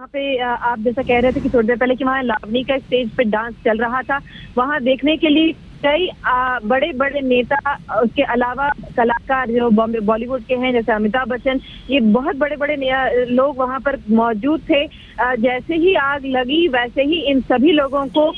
वहाँ पे आप जैसा कह रहे थे कि थोड़ी देर पहले कि वहाँ लावनी का स्टेज पे डांस चल रहा था, वहाँ देखने के लिए कई बड़े बड़े नेता, उसके अलावा कलाकार जो बॉलीवुड के हैं जैसे अमिताभ बच्चन, ये बहुत बड़े बड़े लोग वहाँ पर मौजूद थे। जैसे ही आग लगी वैसे ही इन सभी लोगों को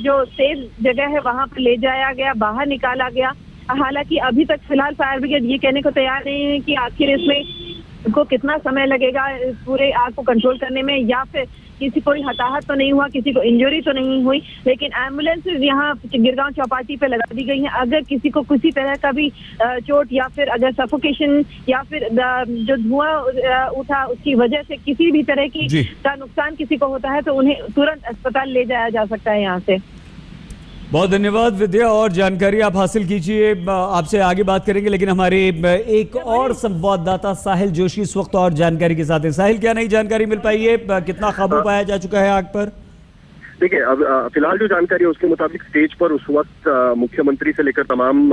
जो सेफ जगह है वहाँ पर ले जाया गया, बाहर निकाला गया। हालांकि अभी तक फिलहाल फायर ब्रिगेड ये कहने को तैयार नहीं है कि आखिर इसमें को कितना समय लगेगा इस पूरे आग को कंट्रोल करने में, या फिर किसी कोई हताहत तो नहीं हुआ, किसी को इंजरी तो नहीं हुई। लेकिन एम्बुलेंसेज यहाँ गिरगांव चौपाटी पे लगा दी गई हैं। अगर किसी को किसी तरह का भी चोट या फिर अगर सफोकेशन या फिर जो धुआं उठा उसकी वजह से किसी भी तरह की का नुकसान किसी को होता है तो उन्हें तुरंत अस्पताल ले जाया जा सकता है यहाँ से। बहुत धन्यवाद विद्या, और जानकारी आप हासिल कीजिए, आपसे आगे बात करेंगे। लेकिन हमारे एक और संवाददाता साहिल जोशी इस वक्त और जानकारी के साथ है। साहिल, क्या नई जानकारी मिल पाई है, कितना काबू पाया जा चुका है आग पर? देखिए, अब फिलहाल जो जानकारी है उसके मुताबिक स्टेज पर उस वक्त मुख्यमंत्री से लेकर तमाम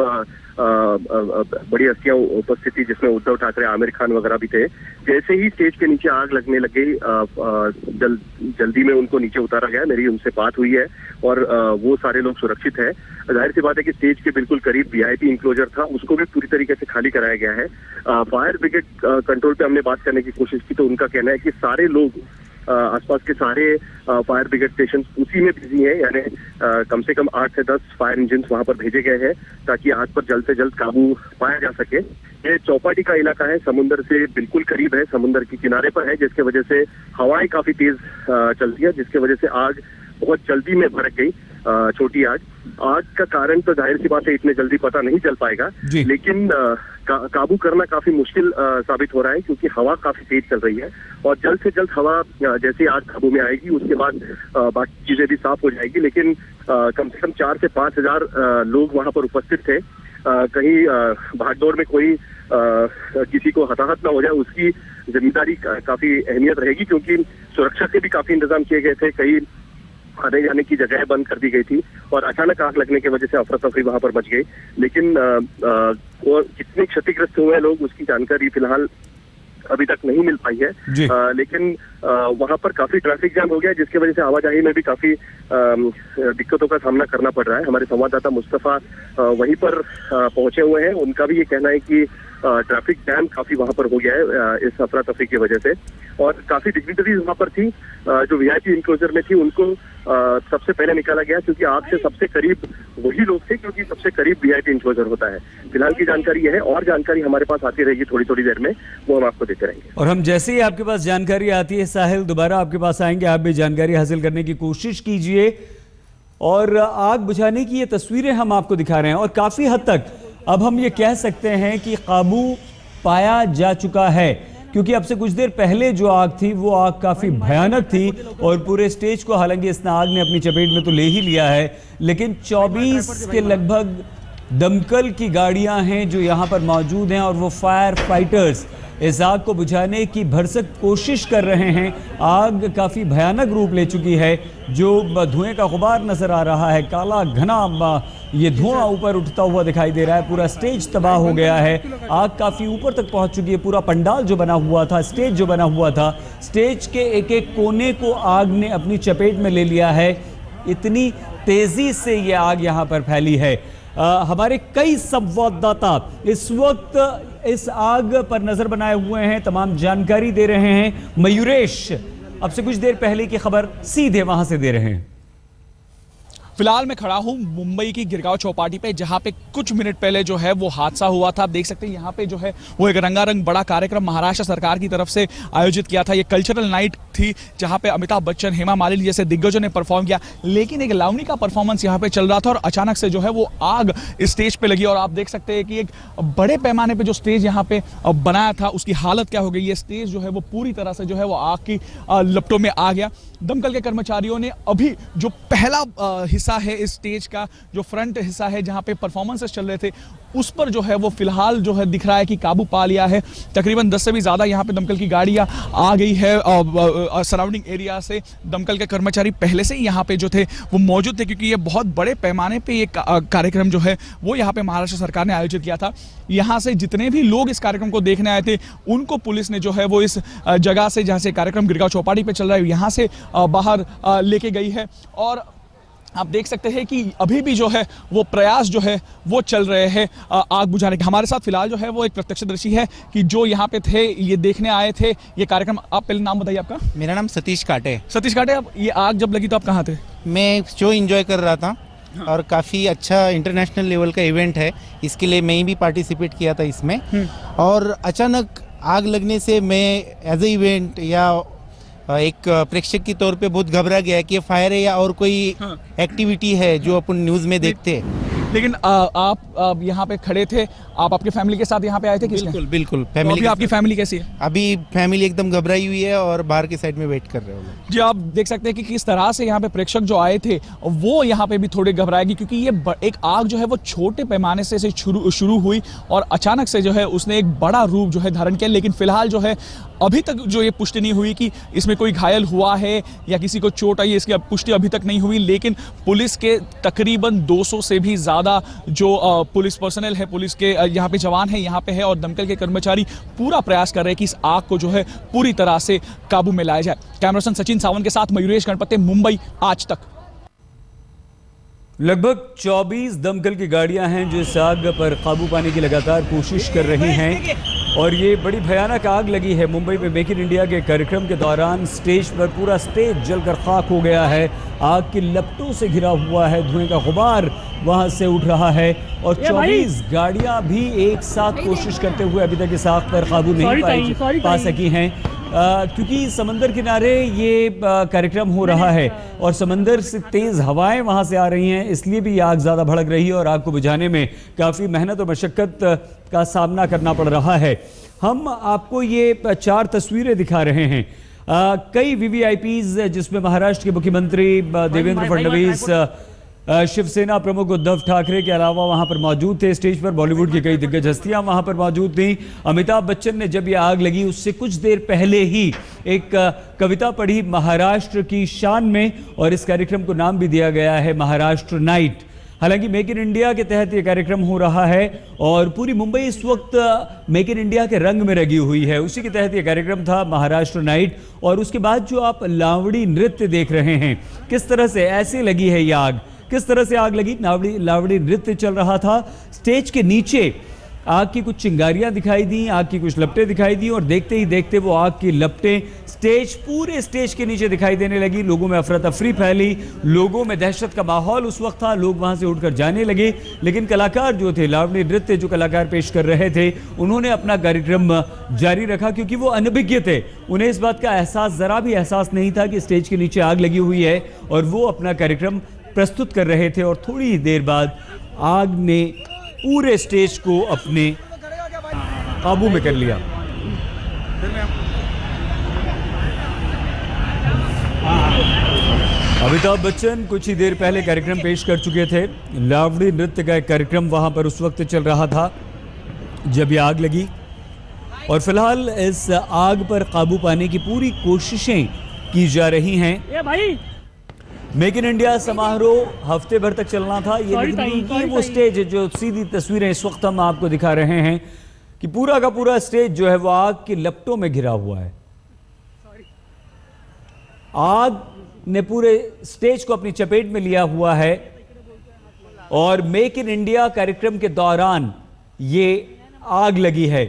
बड़ी हस्तियां उपस्थित थी, जिसमें उद्धव ठाकरे, आमिर खान वगैरह भी थे। जैसे ही स्टेज के नीचे आग लगने लग गई, जल्दी में उनको नीचे उतारा गया। मेरी उनसे बात हुई है और वो सारे लोग सुरक्षित है। जाहिर सी बात है कि स्टेज के बिल्कुल करीब वीआईपी इंक्लोजर था, उसको भी पूरी तरीके से खाली कराया गया है। फायर ब्रिगेड कंट्रोल पे हमने बात करने की कोशिश की तो उनका कहना है कि सारे लोग, आसपास के सारे फायर ब्रिगेड स्टेशन उसी में बिजी हैं, यानी कम से कम 8 से 10 फायर इंजन वहां पर भेजे गए हैं ताकि आग पर जल्द से जल्द काबू पाया जा सके। ये चौपाटी का इलाका है, समुद्र से बिल्कुल करीब है, समुद्र के किनारे पर है, जिसके वजह से हवाएं काफी तेज चलती है, जिसके वजह से आग बहुत जल्दी में भड़क गई। छोटी आग का कारण तो जाहिर सी बात है इतने जल्दी पता नहीं चल पाएगा, लेकिन काबू करना काफी मुश्किल साबित हो रहा है क्योंकि हवा काफी तेज चल रही है और जल्द से जल्द हवा जैसे आग काबू में आएगी उसके बाद बाकी चीजें भी साफ हो जाएगी। लेकिन कम से कम 4 से 5 हजार लोग वहां पर उपस्थित थे। कहीं भागदौड़ में कोई किसी को हताहत ना हो जाए उसकी जिम्मेदारी काफी अहमियत रहेगी, क्योंकि सुरक्षा के भी काफी इंतजाम किए गए थे। कई आने जाने की जगह बंद कर दी गई थी और अचानक आग लगने की वजह से अफरा तफरी वहां पर मच गई। लेकिन कितने क्षतिग्रस्त हुए हैं लोग उसकी जानकारी फिलहाल अभी तक नहीं मिल पाई है। लेकिन वहां पर काफी ट्रैफिक जाम हो गया, जिसकी वजह से आवाजाही में भी काफी दिक्कतों का सामना करना पड़ रहा है। हमारे संवाददाता मुस्तफा वहीं पर पहुंचे हुए हैं, उनका भी ये कहना है कि ट्रैफिक जैम काफी वहां पर हो गया है इस अफरा तफरी की वजह से, और काफी डिग्निटरीज वहां पर थी जो वीआईपी इंक्लोजर में थी, उनको सबसे पहले निकाला गया क्योंकि आग से सबसे करीब वही लोग थे, क्योंकि सबसे करीब वीआईपी इंक्लोजर होता है। फिलहाल की जानकारी यह है, और जानकारी हमारे पास आती रहेगी थोड़ी थोड़ी देर में, वो हम आपको देते रहेंगे। और हम जैसे ही आपके पास जानकारी आती है साहिल, दोबारा आपके पास आएंगे, आप भी जानकारी हासिल करने की कोशिश कीजिए। और आग बुझाने की ये तस्वीरें हम आपको दिखा रहे हैं और काफी हद तक अब हम ये कह सकते हैं कि काबू पाया जा चुका है, क्योंकि अब से कुछ देर पहले जो आग थी वो आग काफ़ी भयानक थी और पूरे स्टेज को हालांकि इस आग ने अपनी चपेट में तो ले ही लिया है, लेकिन 24 के लगभग दमकल की गाड़ियां हैं जो यहाँ पर मौजूद हैं और वो फायर फाइटर्स इस आग को बुझाने की भरसक कोशिश कर रहे हैं। आग काफ़ी भयानक रूप ले चुकी है, जो धुएं का गुबार नज़र आ रहा है, काला घना ये धुआं ऊपर उठता हुआ दिखाई दे रहा है। पूरा स्टेज तबाह हो गया है, आग काफ़ी ऊपर तक पहुंच चुकी है। पूरा पंडाल जो बना हुआ था, स्टेज जो बना हुआ था, स्टेज के एक एक कोने को आग ने अपनी चपेट में ले लिया है। इतनी तेज़ी से ये आग यहाँ पर फैली है। हमारे कई संवाददाता इस वक्त इस आग पर नजर बनाए हुए हैं, तमाम जानकारी दे रहे हैं। मयूरेश अब से कुछ देर पहले की खबर सीधे वहां से दे रहे हैं। फिलहाल मैं खड़ा हूं मुंबई की गिरगांव चौपाटी पे, जहां पे कुछ मिनट पहले जो है वो हादसा हुआ था। आप देख सकते हैं यहाँ पे जो है वो एक रंगारंग बड़ा कार्यक्रम महाराष्ट्र सरकार की तरफ से आयोजित किया था। ये कल्चरल नाइट थी जहां पे अमिताभ बच्चन, हेमा मालिनी जैसे दिग्गजों ने परफॉर्म किया, लेकिन एक लावनी का परफॉर्मेंस यहाँ पे चल रहा था और अचानक से जो है वो आग स्टेज पे लगी। और आप देख सकते हैं कि एक बड़े पैमाने पे जो स्टेज यहाँ पे बनाया था उसकी हालत क्या हो गई। ये स्टेज जो है वो पूरी तरह से जो है वो आग की लपटों में आ गया। दमकल के कर्मचारियों ने अभी जो पहला हिस्सा हिस्सा है इस स्टेज का, जो फ्रंट हिस्सा है जहां पे परफॉर्मेंसेस चल रहे थे, उस पर जो है वो फिलहाल जो है दिख रहा है कि काबू पा लिया है। तकरीबन 10 से भी ज़्यादा यहाँ पे दमकल की गाड़ियाँ आ गई है सराउंडिंग एरिया से। दमकल के कर्मचारी पहले से ही यहाँ पे जो थे वो मौजूद थे, क्योंकि ये बहुत बड़े पैमाने पे ये कार्यक्रम जो है वो यहाँ पे महाराष्ट्र सरकार ने आयोजित किया था। यहाँ से जितने भी लोग इस कार्यक्रम को देखने आए थे, उनको पुलिस ने जो है वो इस जगह से, जहाँ से कार्यक्रम गिरगांव चौपाटी पे चल रहा है, यहाँ से बाहर लेके गई है। और आप देख सकते हैं कि अभी भी जो है वो प्रयास जो है वो चल रहे हैं आग बुझाने के। हमारे साथ फिलहाल जो है वो एक प्रत्यक्षदर्शी है कि जो यहाँ पे थे, ये देखने आए थे ये कार्यक्रम। आप पहले नाम बताइए आपका। मेरा नाम सतीश काटे। सतीश काटे, अब ये आग जब लगी तो आप कहाँ थे? मैं शो एंजॉय कर रहा था और काफ़ी अच्छा इंटरनेशनल लेवल का इवेंट है, इसके लिए मैं भी पार्टिसिपेट किया था इसमें। और अचानक आग लगने से मैं एज ए इवेंट या एक प्रेक्षक की तौर पे बहुत घबरा गया कि ये फायर है या और कोई एक्टिविटी है जो अपन न्यूज़ में देखते हैं। लेकिन आप यहाँ पे खड़े थे, आप आपके फैमिली के साथ यहाँ पे आए थे? बिल्कुल बिल्कुल, तो फैमिली। आपकी फैमिली कैसी है? अभी फैमिली एकदम घबराई हुई है और बाहर के साइड में वेट कर रहे हो। जी, आप देख सकते हैं कि किस तरह से यहाँ पे प्रेक्षक जो आए थे वो यहाँ पे भी थोड़े घबराएगी, क्योंकि ये एक आग जो है वो छोटे पैमाने से शुरू हुई और अचानक से जो है उसने एक बड़ा रूप जो है धारण किया। लेकिन फिलहाल जो है अभी तक जो ये पुष्टि नहीं हुई कि इसमें कोई घायल हुआ है या किसी को चोट आई है, इसकी पुष्टि अभी तक नहीं हुई। लेकिन पुलिस के तकरीबन 200 से भी ज़्यादा जो पुलिस पर्सनल है, पुलिस के यहाँ पे जवान है यहाँ पे है, और दमकल के कर्मचारी पूरा प्रयास कर रहे हैं कि इस आग को जो है पूरी तरह से काबू में लाया जाए। कैमरा पर्सन सचिन सावंत के साथ मयूरेश गणपति, मुंबई, आज तक। लगभग 24 दमकल की गाड़ियां हैं जो इस आग पर काबू पाने की लगातार कोशिश कर रही हैं, और ये बड़ी भयानक आग लगी है मुंबई में। मेक इन इंडिया के कार्यक्रम के दौरान स्टेज पर पूरा स्टेज जलकर खाक हो गया है। आग की लपटों से घिरा हुआ है, धुएं का गुबार वहां से उठ रहा है, और 24 गाड़ियां भी एक साथ कोशिश करते हुए अभी तक इस आग पर काबू नहीं पा सकी हैं, क्योंकि समंदर किनारे ये कार्यक्रम हो रहा है और समंदर से तेज़ हवाएं वहां से आ रही हैं, इसलिए भी ये आग ज़्यादा भड़क रही है और आग को बुझाने में काफ़ी मेहनत और मशक्क़त का सामना करना पड़ रहा है। हम आपको ये 4 तस्वीरें दिखा रहे हैं। कई VVIPs जिसमें महाराष्ट्र के मुख्यमंत्री देवेंद्र फडणवीस, शिवसेना प्रमुख उद्धव ठाकरे के अलावा वहां पर मौजूद थे। स्टेज पर बॉलीवुड की कई दिग्गज हस्तियां वहां पर मौजूद थीं। अमिताभ बच्चन ने जब ये आग लगी उससे कुछ देर पहले ही एक कविता पढ़ी महाराष्ट्र की शान में, और इस कार्यक्रम को नाम भी दिया गया है महाराष्ट्र नाइट। हालांकि मेक इन इंडिया के तहत ये कार्यक्रम हो रहा है और पूरी मुंबई इस वक्त मेक इन इंडिया के रंग में रंगी हुई है। उसी के तहत ये कार्यक्रम था महाराष्ट्र नाइट। और उसके बाद जो आप लावड़ी नृत्य देख रहे हैं, किस तरह से ऐसे लगी है ये आग, किस तरह से आग लगी। लावड़ी नृत्य चल रहा था। स्टेज के नीचे आग की कुछ चिंगारियां दिखाई दी, आग की कुछ लपटें दिखाई दी, और देखते ही देखते वो आग की लपटें पूरे स्टेज के नीचे दिखाई देने लगी। लोगों में अफरा तफरी फैली, लोगों में दहशत का माहौल उस वक्त था, लोग वहां से उठकर जाने लगे। लेकिन कलाकार जो थे, लावणी नृत्य जो कलाकार पेश कर रहे थे, उन्होंने अपना कार्यक्रम जारी रखा, क्योंकि वो अनभिज्ञ थे। उन्हें इस बात का एहसास, जरा भी एहसास नहीं था कि स्टेज के नीचे आग लगी हुई है, और वो अपना कार्यक्रम प्रस्तुत कर रहे थे। और थोड़ी ही देर बाद आग ने पूरे स्टेज को अपने काबू में कर लिया। अमिताभ बच्चन कुछ ही देर पहले कार्यक्रम पेश कर चुके थे। लावड़ी नृत्य का एक कार्यक्रम वहां पर उस वक्त चल रहा था जब ये आग लगी, और फिलहाल इस आग पर काबू पाने की पूरी कोशिशें की जा रही हैं। मेक इन इंडिया समारोह हफ्ते भर तक चलना था। ये वो स्टेज है जो सीधी तस्वीरें इस वक्त हम आपको दिखा रहे हैं कि पूरा का पूरा स्टेज जो है वो आग की लपटों में घिरा हुआ है। आग ने पूरे स्टेज को अपनी चपेट में लिया हुआ है, और मेक इन इंडिया कार्यक्रम के दौरान ये आग लगी है।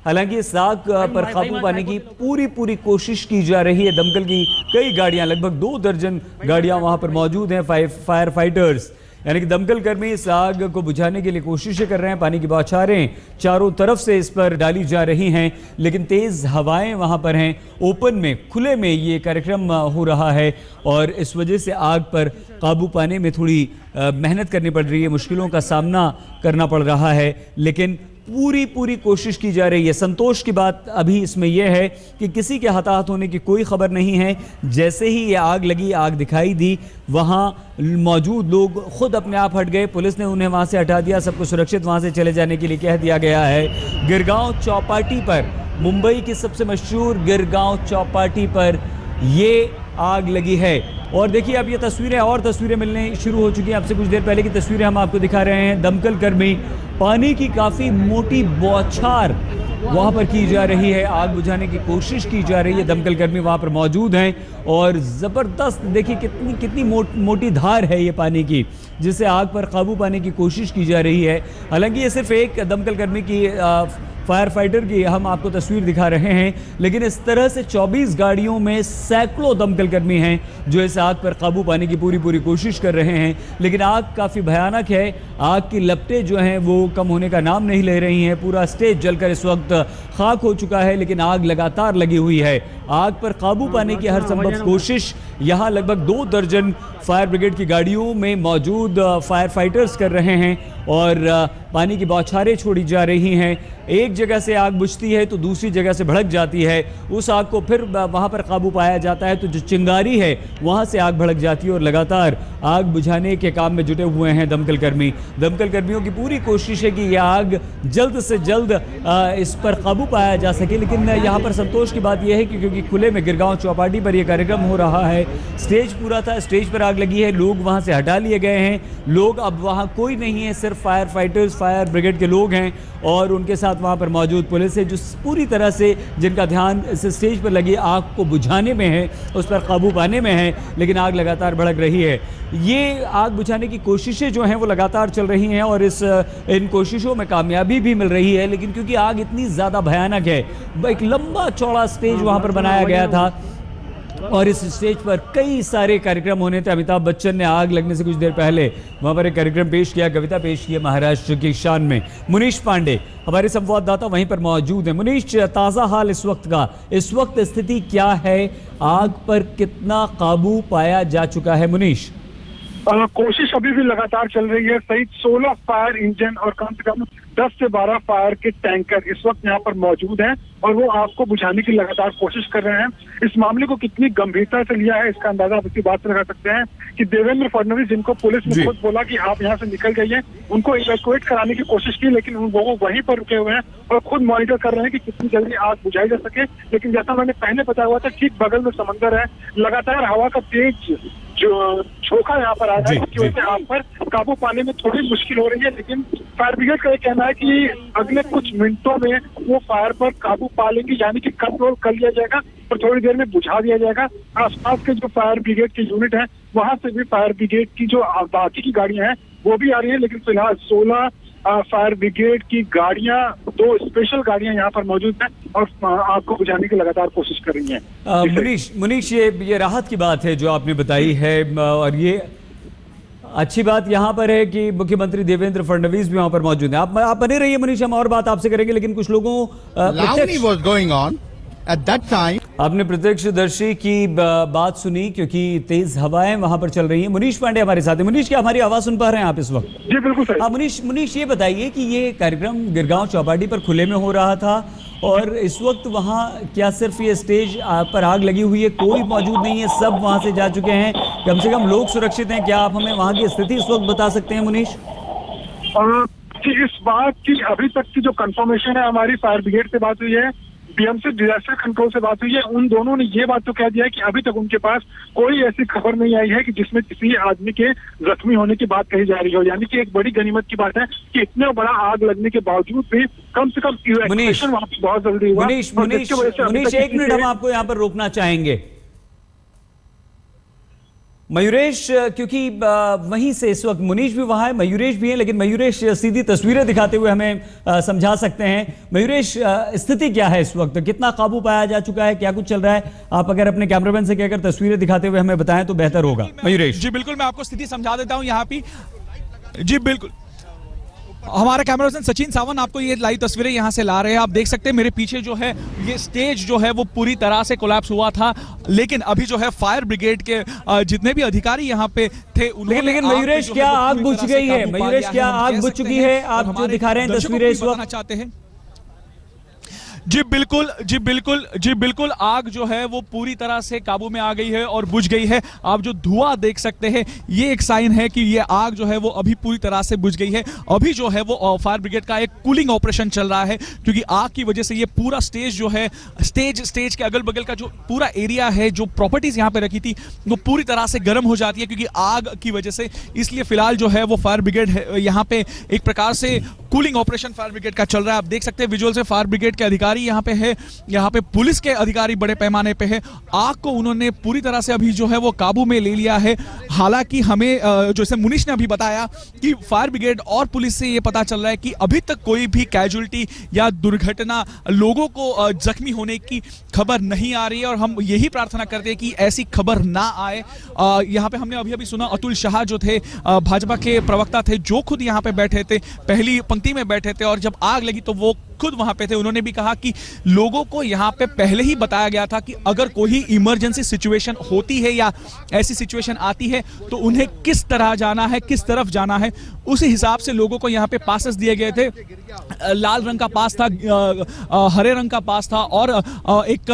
हालांकि इस आग पर काबू पाने की पूरी कोशिश की जा रही है। दमकल की कई गाड़ियां, लगभग 2 दर्जन गाड़ियां वहां पर मौजूद हैं। फायर फाइटर्स यानी कि दमकल कर्मी इस आग को बुझाने के लिए कोशिशें कर रहे हैं। पानी की बौछारें चारों तरफ से इस पर डाली जा रही हैं, लेकिन तेज़ हवाएं वहां पर हैं। ओपन में, खुले में ये कार्यक्रम हो रहा है, और इस वजह से आग पर काबू पाने में थोड़ी मेहनत करनी पड़ रही है, मुश्किलों का सामना करना पड़ रहा है। लेकिन पूरी कोशिश की जा रही है। संतोष की बात अभी इसमें यह है कि किसी के हताहत होने की कोई खबर नहीं है। जैसे ही ये आग लगी, आग दिखाई दी, वहां मौजूद लोग खुद अपने आप हट गए। पुलिस ने उन्हें वहां से हटा दिया, सबको सुरक्षित वहां से चले जाने के लिए कह दिया गया है। गिरगांव चौपाटी पर, मुंबई की सबसे मशहूर गिरगांव चौपाटी पर ये आग लगी है। और देखिए अब ये तस्वीरें और तस्वीरें मिलने शुरू हो चुकी हैं। आपसे कुछ देर पहले की तस्वीरें हम आपको दिखा रहे हैं। दमकल कर्मी, पानी की काफ़ी मोटी बौछार वहाँ पर की जा रही है, आग बुझाने की कोशिश की जा रही है। दमकल कर्मी वहाँ पर मौजूद हैं और ज़बरदस्त देखिए कितनी मोटी धार है ये पानी की, जिससे आग पर काबू पाने की कोशिश की जा रही है। हालांकि ये सिर्फ एक दमकल कर्मी की फायर फाइटर की हम आपको तस्वीर दिखा रहे हैं, लेकिन इस तरह से 24 गाड़ियों में सैकड़ों दमकल कर्मी हैं जो इस आग पर काबू पाने की पूरी कोशिश कर रहे हैं। लेकिन आग काफ़ी भयानक है, आग की लपटें जो हैं वो कम होने का नाम नहीं ले रही हैं। पूरा स्टेज जलकर इस वक्त खाक हो चुका है, लेकिन आग लगातार लगी हुई है। आग पर काबू पाने की हर संभव कोशिश यहाँ लगभग 2 दर्जन फायर ब्रिगेड की गाड़ियों में मौजूद फायर फाइटर्स कर रहे हैं और पानी की बौछारें छोड़ी जा रही हैं। एक जगह से आग बुझती है तो दूसरी जगह से भड़क जाती है, उस आग को फिर वहाँ पर काबू पाया जाता है तो जो चिंगारी है वहाँ से आग भड़क जाती है और लगातार आग बुझाने के काम में जुटे हुए हैं दमकल कर्मी। दमकल कर्मियों की पूरी कोशिश है कि यह आग जल्द से जल्द इस पर काबू पाया जा सके। लेकिन यहाँ पर संतोष की बात यह है कि क्योंकि खुले में गिरगांव चौपाटी पर यह कार्यक्रम हो रहा है, स्टेज पूरा था, स्टेज पर आग लगी है, लोग वहाँ से हटा लिए गए हैं। लोग अब वहाँ कोई नहीं है, सिर्फ फायर फाइटर्स, फायर ब्रिगेड के लोग हैं और उनके साथ वहाँ पर मौजूद पुलिस है जो पूरी तरह से जिनका ध्यान इस स्टेज पर लगी आग को बुझाने में है, उस पर काबू पाने में है। लेकिन आग लगातार भड़क रही है। ये आग बुझाने की कोशिशें जो हैं वो लगातार चल रही हैं और इन कोशिशों में कामयाबी भी मिल रही है। लेकिन क्योंकि आग इतनी ज़्यादा भयानक है, एक लंबा चौड़ा स्टेज वहाँ पर बनाया गया था और इस स्टेज पर कई सारे कार्यक्रम होने थे। अमिताभ बच्चन ने आग लगने से कुछ देर पहले वहाँ पर एक कार्यक्रम पेश किया, कविता पेश की महाराष्ट्र की शान में। मुनीश पांडे हमारे संवाददाता वहीं पर मौजूद हैं। मुनीश, ताज़ा हाल इस वक्त का, इस वक्त स्थिति क्या है, आग पर कितना काबू पाया जा चुका है? मुनीश, कोशिश अभी भी लगातार चल रही है। सहित 16 फायर इंजन और कम से कम 10 से 12 फायर के टैंकर इस वक्त यहाँ पर मौजूद हैं और वो आग को बुझाने की लगातार कोशिश कर रहे हैं। इस मामले को कितनी गंभीरता से लिया है इसका अंदाजा आप इसी बात से लगा सकते हैं कि देवेंद्र फडणवीस, जिनको पुलिस ने खुद बोला कि आप यहाँ से निकल जाइए, उनको इवैक्यूएट कराने की कोशिश की, लेकिन वो वहीं पर रुके हुए हैं और खुद मॉनिटर कर रहे हैं कि कितनी जल्दी आग बुझाई जा सके। लेकिन जैसा मैंने पहले बताया हुआ था, ठीक बगल में समंदर है, लगातार हवा का तेज जो झोंका यहाँ पर आ रहा है, उसकी वजह से आग पर काबू पाने में थोड़ी मुश्किल हो रही है। लेकिन फायर ब्रिगेड का ये कहना है कि अगले कुछ मिनटों में वो फायर पर काबू पा लेंगे, यानी कि कंट्रोल कर लिया जाएगा और थोड़ी देर में बुझा दिया जाएगा। आसपास के जो फायर ब्रिगेड के यूनिट है वहां से भी फायर ब्रिगेड की जो बाकी की गाड़ियां हैं वो भी आ रही है। लेकिन फिलहाल 16 फायर ब्रिगेड की गाड़ियां, 2 स्पेशल गाड़ियां यहाँ पर मौजूद हैं और आग को बुझाने की लगातार कोशिश कर रही हैं। मुनीश, ये राहत की बात है जो आपने बताई है और ये अच्छी बात यहाँ पर है कि मुख्यमंत्री देवेंद्र फडणवीस भी वहाँ पर मौजूद हैं। आप बने रहिए मुनीश, हम और बात आपसे करेंगे। लेकिन कुछ लोगों आपने प्रत्यक्षदर्शी की बात सुनी क्योंकि तेज हवाएं वहां पर चल रही हैं। मुनीश पांडे हमारे साथ हैं। मुनीश, क्या हमारी आवाज सुन पा रहे हैं आप इस वक्त? जी बिल्कुल सही। मुनीश ये बताइए कि ये कार्यक्रम गिरगांव चौपाटी पर खुले में हो रहा था और इस वक्त वहां क्या सिर्फ ये स्टेज पर आग लगी हुई है, कोई मौजूद नहीं है, सब वहां से जा चुके हैं, कम से कम लोग सुरक्षित हैं? क्या आप हमें वहां की स्थिति इस वक्त बता सकते हैं मुनीश? इस बात की अभी तक की जो कंफर्मेशन है, हमारी फायर ब्रिगेड से बात हुई है, बीएमसी डिजास्टर कंट्रोल से बात हुई है, उन दोनों ने ये बात तो कह दिया है कि अभी तक उनके पास कोई ऐसी खबर नहीं आई है कि जिसमें किसी आदमी के जख्मी होने की बात कही जा रही हो। यानी कि एक बड़ी गनीमत की बात है कि इतने बड़ा आग लगने के बावजूद भी कम से कम इवैक्यूएशन वहां पर बहुत जल्दी हुआ। मुनीश, 1 मिनट हम आपको यहाँ पर रोकना चाहेंगे। मयूरेश, क्योंकि वहीं से इस वक्त मुनीश भी वहां है, मयूरेश भी है, लेकिन मयूरेश सीधी तस्वीरें दिखाते हुए हमें समझा सकते हैं। मयूरेश, स्थिति क्या है इस वक्त, कितना काबू पाया जा चुका है, क्या कुछ चल रहा है? आप अगर अपने कैमरामैन से कहकर तस्वीरें दिखाते हुए हमें बताएं तो बेहतर होगा। मयूरेश जी बिल्कुल, मैं आपको स्थिति समझा देता हूं यहाँ पे। जी बिल्कुल, हमारे कैमरामैन सचिन सावंत आपको ये लाइव तस्वीरें यहाँ से ला रहे हैं। आप देख सकते हैं मेरे पीछे जो है ये स्टेज जो है वो पूरी तरह से कोलैप्स हुआ था, लेकिन अभी जो है फायर ब्रिगेड के जितने भी अधिकारी यहाँ पे थे लेकिन मयूरेश क्या आग बुझ गई है? मयूरेश क्या आग बुझ चुकी है? आप जो दिखा रहे हैं तस्वीरें इस वक्त चाहते हैं। जी बिल्कुल आग जो है वो पूरी तरह से काबू में आ गई है और बुझ गई है। आप जो धुआं देख सकते हैं ये एक साइन है कि ये आग जो है वो अभी पूरी तरह से बुझ गई है। अभी जो है वो फायर ब्रिगेड का एक कूलिंग ऑपरेशन चल रहा है, क्योंकि आग की वजह से ये पूरा स्टेज जो है स्टेज के अगल बगल का जो पूरा एरिया है, जो प्रॉपर्टीज यहाँ पे रखी थी वो पूरी तरह से गर्म हो जाती है क्योंकि आग की वजह से। इसलिए फिलहाल जो है वो फायर ब्रिगेड यहाँ पे एक प्रकार से कूलिंग ऑपरेशन फायर ब्रिगेड का चल रहा है। आप देख सकते हैं विजुअल से फायर ब्रिगेड के अधिकारी यहाँ पे है, यहाँ पे पुलिस के अधिकारी बड़े पैमाने पे है। आग को उन्होंने पूरी तरह से अभी जो है वो काबू में ले लिया है। हालांकि हमें जैसे मुनीश ने अभी बताया कि फायर ब्रिगेड और पुलिस से ये पता चल रहा है कि अभी तक कोई भी कैजुअल्टी या दुर्घटना, लोगों को जख्मी होने की खबर नहीं आ रही है और हम यही प्रार्थना करते हैं कि ऐसी खबर ना आए। यहाँ पे हमने अभी सुना अतुल शाह जो थे भाजपा के प्रवक्ता थे, जो खुद यहाँ पे बैठे थे, पहली पंक्ति में बैठे थे और जब आग लगी तो वो खुद वहां पे थे। उन्होंने भी कहा कि लोगों को यहाँ पे पहले ही बताया गया था कि अगर कोई इमरजेंसी सिचुएशन होती है या ऐसी सिचुएशन आती है तो उन्हें किस तरह जाना है, किस तरफ जाना है, उसी हिसाब से लोगों को यहाँ पे पासेस दिए गए थे। लाल रंग का पास था, हरे रंग का पास था और एक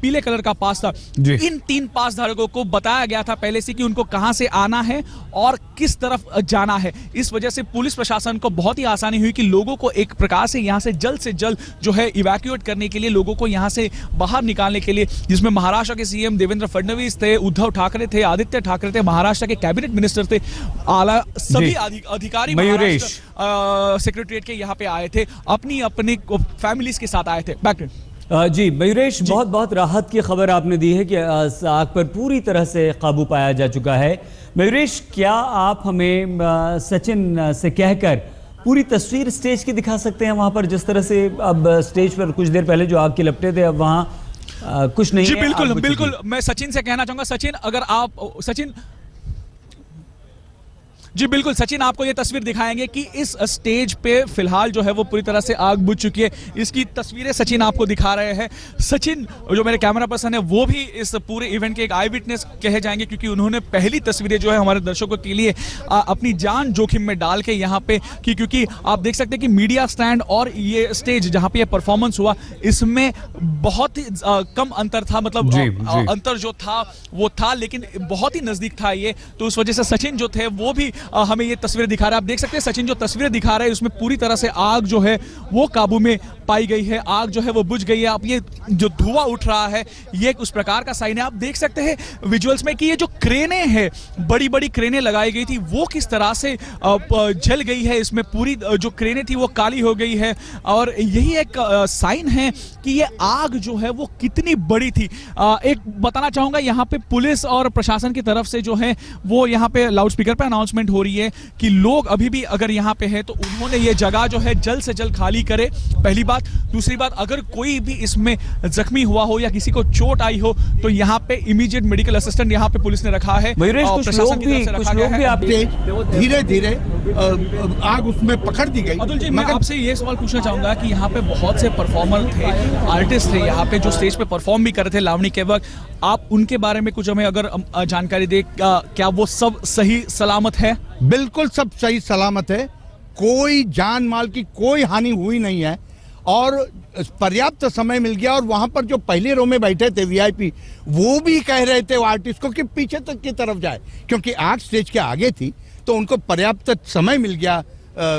पीले कलर का पास था। इन 3 पास धारकों को बताया गया था पहले से कि उनको कहां से आना है और किस तरफ जाना है। इस वजह से पुलिस प्रशासन को बहुत ही आसानी हुई कि लोगों को एक प्रकार से यहाँ से जल्द जो है इवैक्यूएट करने के लिए, लोगों को यहाँ से बाहर निकालने के लिए, जिसमें महाराष्ट्र के सीएम देवेंद्र फडणवीस थे, उद्धव ठाकरे थे, आदित्य ठाकरे थे, महाराष्ट्र के कैबिनेट मिनिस्टर थे, आला सभी अधिकारी सेक्रेटरीट के यहाँ पे आए थे, अपनी फैमिलीज के साथ आए थे। बैक जी मयूरेश, बहुत बहुत राहत की खबर आपने दी है कि आग पर पूरी तरह से काबू पाया जा चुका है। मयूरेश, क्या आप हमें सचिन से कहकर पूरी तस्वीर स्टेज की दिखा सकते हैं वहां पर, जिस तरह से अब स्टेज पर कुछ देर पहले जो आग के लपटे थे अब वहां कुछ नहीं जी है? बिल्कुल मैं सचिन से कहना चाहूंगा। सचिन, अगर आप जी बिल्कुल सचिन आपको ये तस्वीर दिखाएंगे कि इस स्टेज पे फिलहाल जो है वो पूरी तरह से आग बुझ चुकी है। इसकी तस्वीरें सचिन आपको दिखा रहे हैं। सचिन जो मेरे कैमरा पर्सन है वो भी इस पूरे इवेंट के एक आई विटनेस कहे जाएंगे, क्योंकि उन्होंने पहली तस्वीरें जो है हमारे दर्शकों के लिए अपनी जान जोखिम में डाल के यहाँ पे की, क्योंकि आप देख सकते हैं कि मीडिया स्टैंड और ये स्टेज जहाँ पे परफॉर्मेंस हुआ इसमें बहुत ही कम अंतर था, मतलब अंतर जो था वो था लेकिन बहुत ही नजदीक था ये। तो उस वजह से सचिन जो थे वो भी हमें ये तस्वीरें दिखा रहा है। आप देख सकते हैं सचिन जो तस्वीरें दिखा रहे हैं उसमें पूरी तरह से आग जो है वो काबू में पाई गई है, आग जो है वो बुझ गई है। अब ये जो धुआं उठ रहा है ये उस प्रकार का साइन है। आप देख सकते हैं विजुअल्स में कि ये जो क्रेनें हैं, बड़ी बड़ी क्रेनें लगाई गई थी वो किस तरह से जल गई है। इसमें पूरी जो क्रेनें थी वो काली हो गई है और यही एक साइन है कि ये आग जो है वो कितनी बड़ी थी। एक बताना चाहूंगा यहाँ पे पुलिस और प्रशासन की तरफ से जो है वो यहाँ पे लाउड स्पीकर पे अनाउंसमेंट हो रही है कि लोग अभी भी अगर यहाँ पे है तो उन्होंने ये जगह जो है जल्द से जल्द खाली करे, पहली बात। दूसरी बात, अगर कोई भी इसमें जख्मी हुआ हो या किसी को चोट आई हो तो यहाँ पे इमीडिएट मेडिकल असिस्टेंट यहाँ पे पुलिस ने रखा है। प्रशासन की तरफ से रखा गया है। धीरे धीरे आग उसमें पकड़ दी गई। अतुल जी, मैं आपसे ये सवाल पूछना चाहूंगा कि यहाँ पे बहुत से परफॉर्मर थे, आर्टिस्ट थे यहाँ पे जो स्टेज पे परफॉर्म भी कर रहे थे लावणी के वक्त, आप उनके बारे में कुछ हमें अगर जानकारी दे, क्या वो सब सही सलामत है? बिल्कुल सब सही सलामत है, कोई जान माल की कोई हानि हुई नहीं है और पर्याप्त समय मिल गया। और वहां पर जो पहले रो में बैठे थे वीआईपी, वो भी कह रहे थे आर्टिस्ट को कि पीछे तक की तरफ जाए, क्योंकि आग स्टेज के आगे थी तो उनको पर्याप्त समय मिल गया,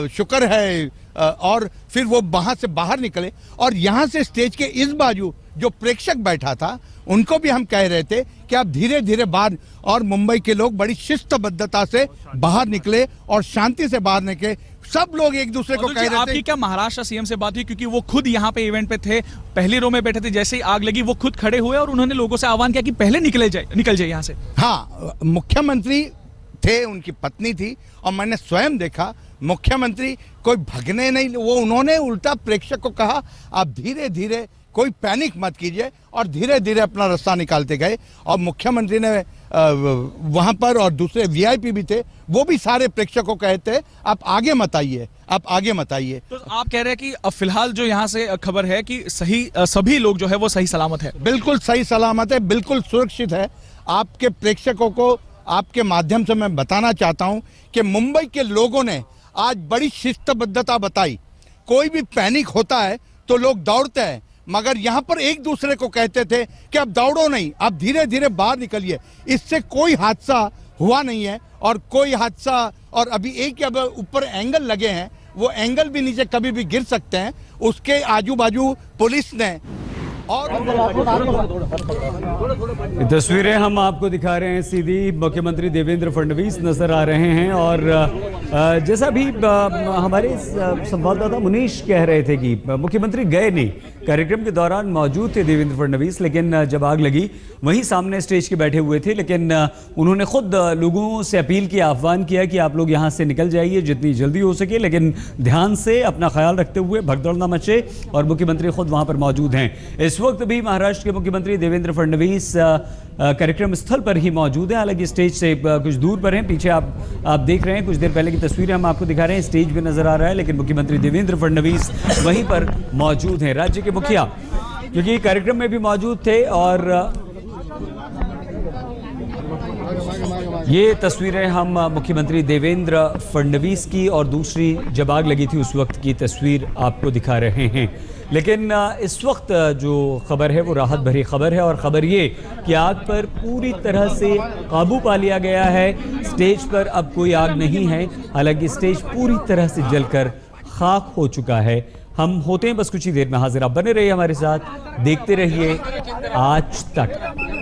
शुक्र है। और फिर वो वहां से बाहर निकले और यहाँ से स्टेज के इस बाजू जो प्रेक्षक बैठा था उनको भी हम कह रहे थे कि आप धीरे धीरे बाहर, और मुंबई के लोग बड़ी शिस्तबद्धता से बाहर निकले और शांति से बाहर निकले। सब लोग एक दूसरे को कह रहे थे। आपकी क्या महाराष्ट्र सीएम से बात हुई, क्योंकि वो खुद यहाँ पे इवेंट पे थे, पहली रो में बैठे थे, जैसे ही आग लगी वो खुद खड़े हुए और उन्होंने लोगों से आह्वान किया कि पहले निकल जाए यहाँ से? हाँ, मुख्यमंत्री थे, उनकी पत्नी थी और मैंने स्वयं देखा मुख्यमंत्री कोई भगने नहीं, वो उन्होंने उल्टा प्रेक्षक को कहा आप धीरे धीरे, कोई पैनिक मत कीजिए, और धीरे धीरे अपना रास्ता निकालते गए। और मुख्यमंत्री ने वहां पर, और दूसरे वीआईपी भी थे, वो भी सारे प्रेक्षकों को कहते आप आगे मत आइए, आप आगे मत आइए। तो आप कह रहे हैं कि फिलहाल जो यहाँ से खबर है कि सभी लोग जो है वो सही सलामत है? बिल्कुल सही सलामत है, बिल्कुल सुरक्षित है। आपके प्रेक्षकों को आपके माध्यम से मैं बताना चाहता हूं कि मुंबई के लोगों ने आज बड़ी शिस्तबद्धता बताई। कोई भी पैनिक होता है तो लोग दौड़ते हैं, मगर यहाँ पर एक दूसरे को कहते थे कि अब दौड़ो नहीं, अब धीरे धीरे बाहर निकलिए। इससे कोई हादसा हुआ नहीं है और कोई हादसा, और अभी एक अब ऊपर एंगल लगे हैं, वो एंगल भी नीचे कभी भी गिर सकते हैं। उसके आजू बाजू पुलिस ने और तस्वीरें हम आपको दिखा रहे हैं, सीधी मुख्यमंत्री देवेंद्र फडणवीस नजर आ रहे हैं। और जैसा भी हमारे संवाददाता मुनीश कह रहे थे कि मुख्यमंत्री गए नहीं, कार्यक्रम के दौरान मौजूद थे देवेंद्र फडणवीस, लेकिन जब आग लगी वहीं सामने स्टेज के बैठे हुए थे। लेकिन उन्होंने खुद लोगों से अपील की, आह्वान किया कि आप लोग यहाँ से निकल जाइए जितनी जल्दी हो सके, लेकिन ध्यान से अपना ख्याल रखते हुए भगदड़ न मचे। और मुख्यमंत्री खुद वहाँ पर मौजूद हैं। इस वक्त भी महाराष्ट्र के मुख्यमंत्री देवेंद्र फडणवीस कार्यक्रम स्थल पर ही मौजूद है, हालांकि स्टेज से कुछ दूर पर हैं। पीछे आप देख रहे हैं, कुछ देर पहले की तस्वीरें हम आपको दिखा रहे हैं, स्टेज भी नजर आ रहा है, लेकिन मुख्यमंत्री देवेंद्र फडणवीस वहीं पर मौजूद हैं। राज्य के मुखिया क्योंकि कार्यक्रम में भी मौजूद थे। और ये तस्वीरें हम मुख्यमंत्री देवेंद्र फडणवीस की और दूसरी जब आग लगी थी उस वक्त की तस्वीर आपको दिखा रहे हैं। लेकिन इस वक्त जो खबर है वो राहत भरी खबर है, और खबर ये कि आग पर पूरी तरह से काबू पा लिया गया है। स्टेज पर अब कोई आग नहीं है, हालांकि स्टेज पूरी तरह से जलकर खाक हो चुका है। हम होते हैं बस कुछ ही देर में हाजिर, आप बने रहिए हमारे साथ, देखते रहिए आज तक।